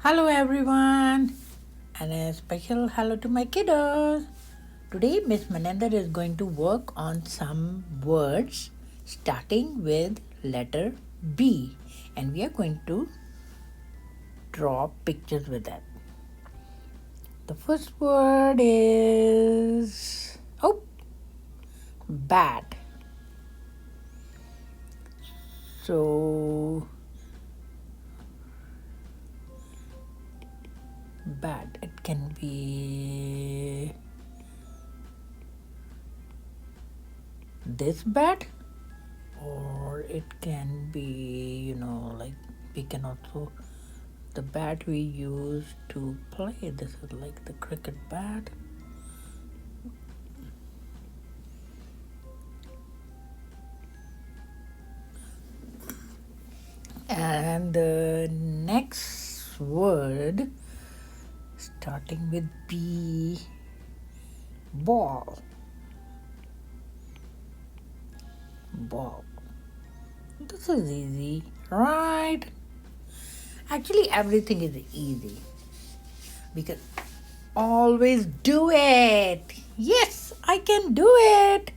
Hello everyone, and a special hello to my kiddos. Today Miss Mananda is going to work on some words starting with letter B, and we are going to draw pictures with that. The first word is bat. So bat, it can be this bat, or it can be, like we can also, the bat we use to play. This is like the cricket bat. And the next word starting with B, ball. Ball. This is easy, right? Actually, everything is easy because always do it. Yes, I can do it.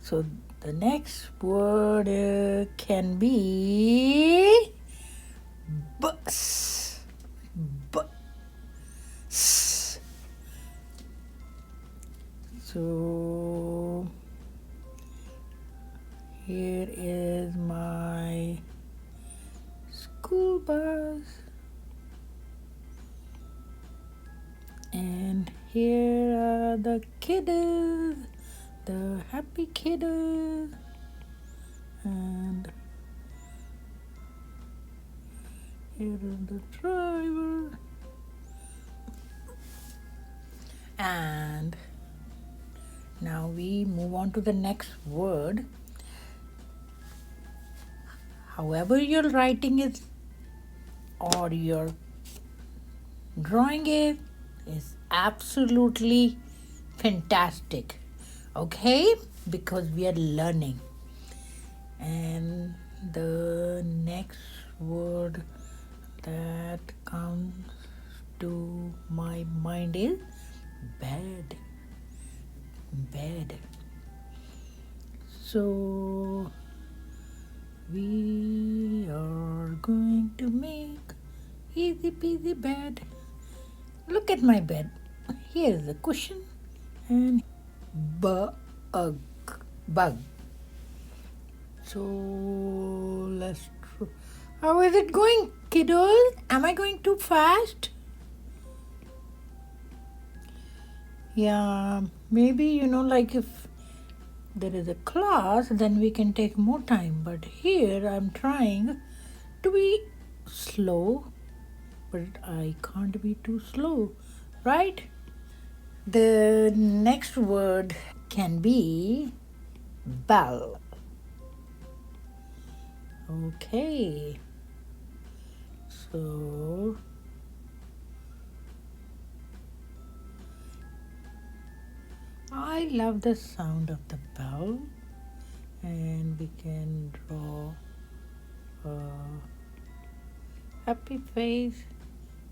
So the next word can be bus. Bus. So here is my school bus, and here are the kiddos, the happy kiddos, and here is the driver. And now we move on to the next word. However you're writing it or you're drawing it is absolutely fantastic, okay? Because we are learning. And the next word that comes to my mind is bed. Bed. So we are going to make easy peasy bed. Look at my bed. Here is the cushion and bug. So let's try. How is it going, kiddos? Am I going too fast? Yeah, maybe like if there is a class, then we can take more time. But here I'm trying to be slow, but I can't be too slow, right? The next word can be bell. Okay. So I love the sound of the bell, and we can draw a happy face.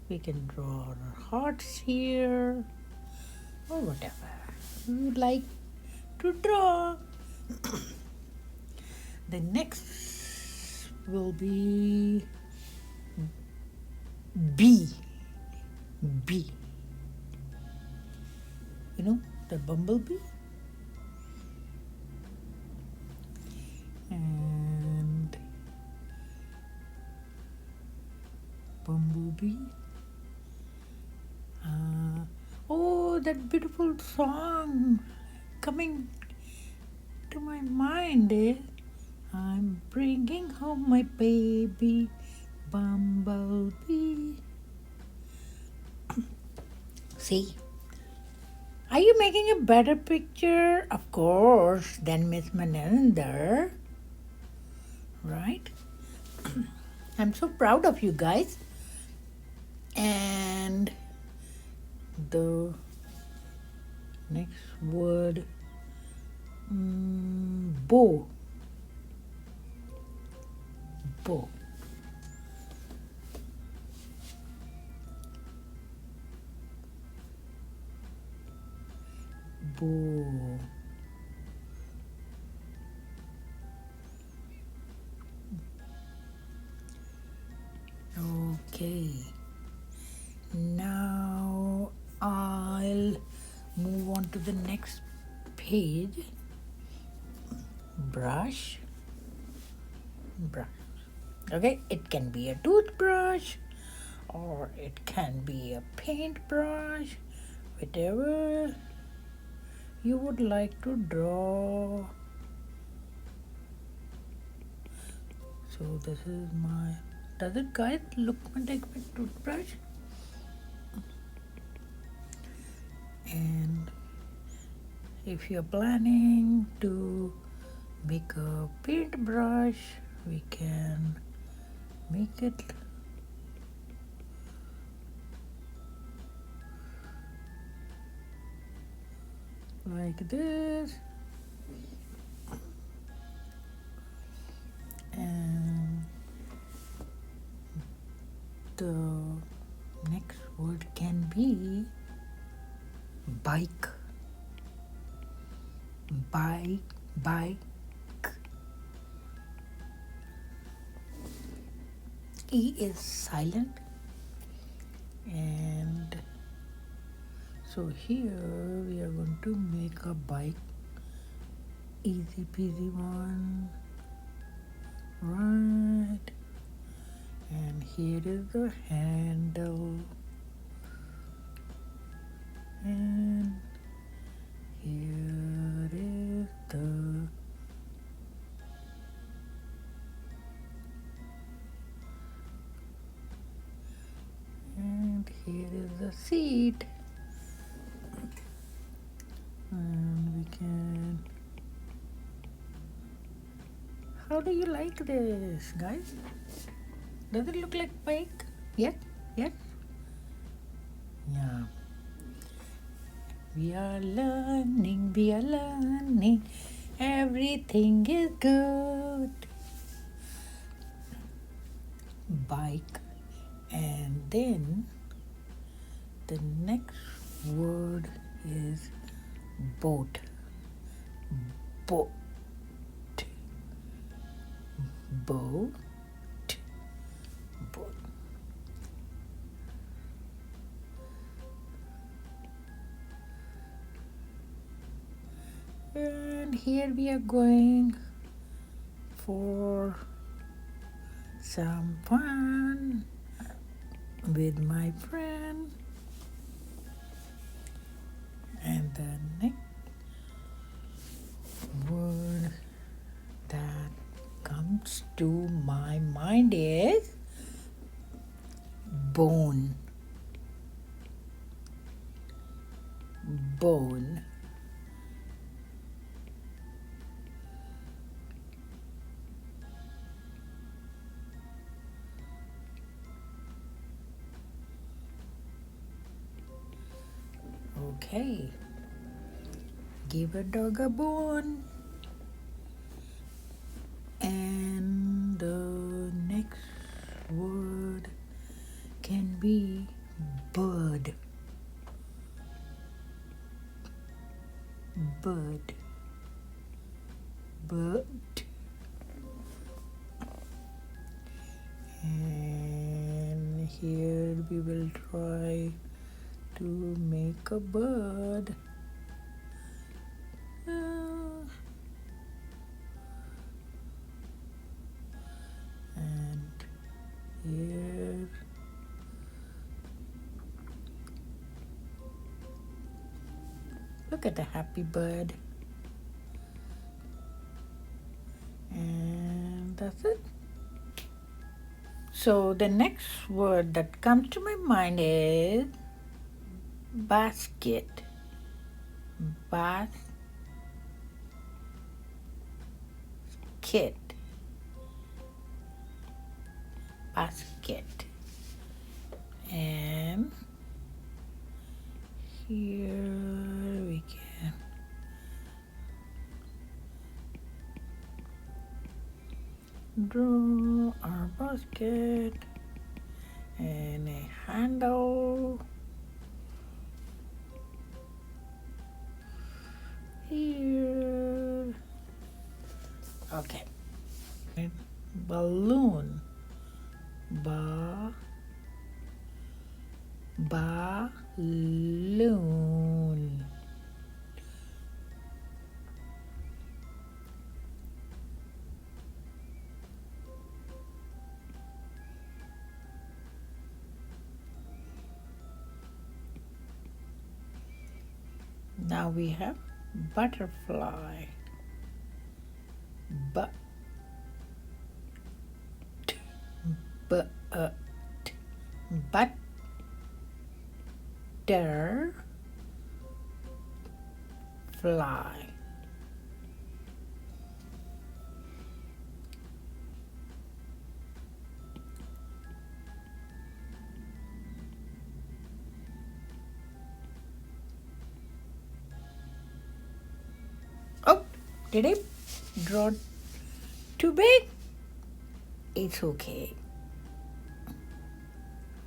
We can draw our hearts here, or whatever we would like to draw. The next will be B. B. The bumblebee. And bumblebee. Oh, that beautiful song coming to my mind is I'm bringing home my baby bumblebee. See? Are you making a better picture? Of course, than Miss Mananda. Right? I'm so proud of you guys. And the next word, bow. Bow. bow. Okay, now I'll move on to the next page. Brush. Okay, it can be a toothbrush or it can be a paintbrush, whatever you would like to draw. So this is my, does it guys look like my toothbrush? And if you're planning to make a paintbrush, we can make it like this. And the next word can be bike. Bike. E is silent, and so here we are going to make a bike. Easy peasy one, right? And here is the handle, and here is the here is the seat, and we can, how do you like this, guys? Does it look like bike? Yes? Yeah. We are learning, everything is good. Bike. And then the next word is boat. Boat. Boat. Boat. And here we are going for some fun with my friend. And the next word that comes to my mind is bone. Bone. Okay, give a dog a bone. And the next word can be bird. Bird. Bird. And here we will try to make a bird. And here look at the happy bird. And that's it. So the next word that comes to my mind is basket. Basket. Basket. And here we can draw our basket and a handle. here. Okay. Balloon. Balloon. Now we have butterfly. Butterfly. Oh, did I draw too big? It's okay.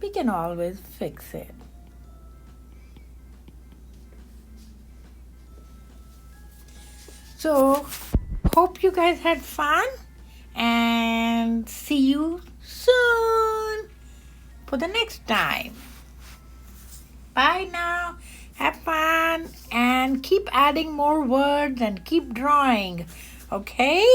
We can always fix it. So, hope you guys had fun and see you soon for the next time. Bye now. Have fun and keep adding more words and keep drawing. Okay?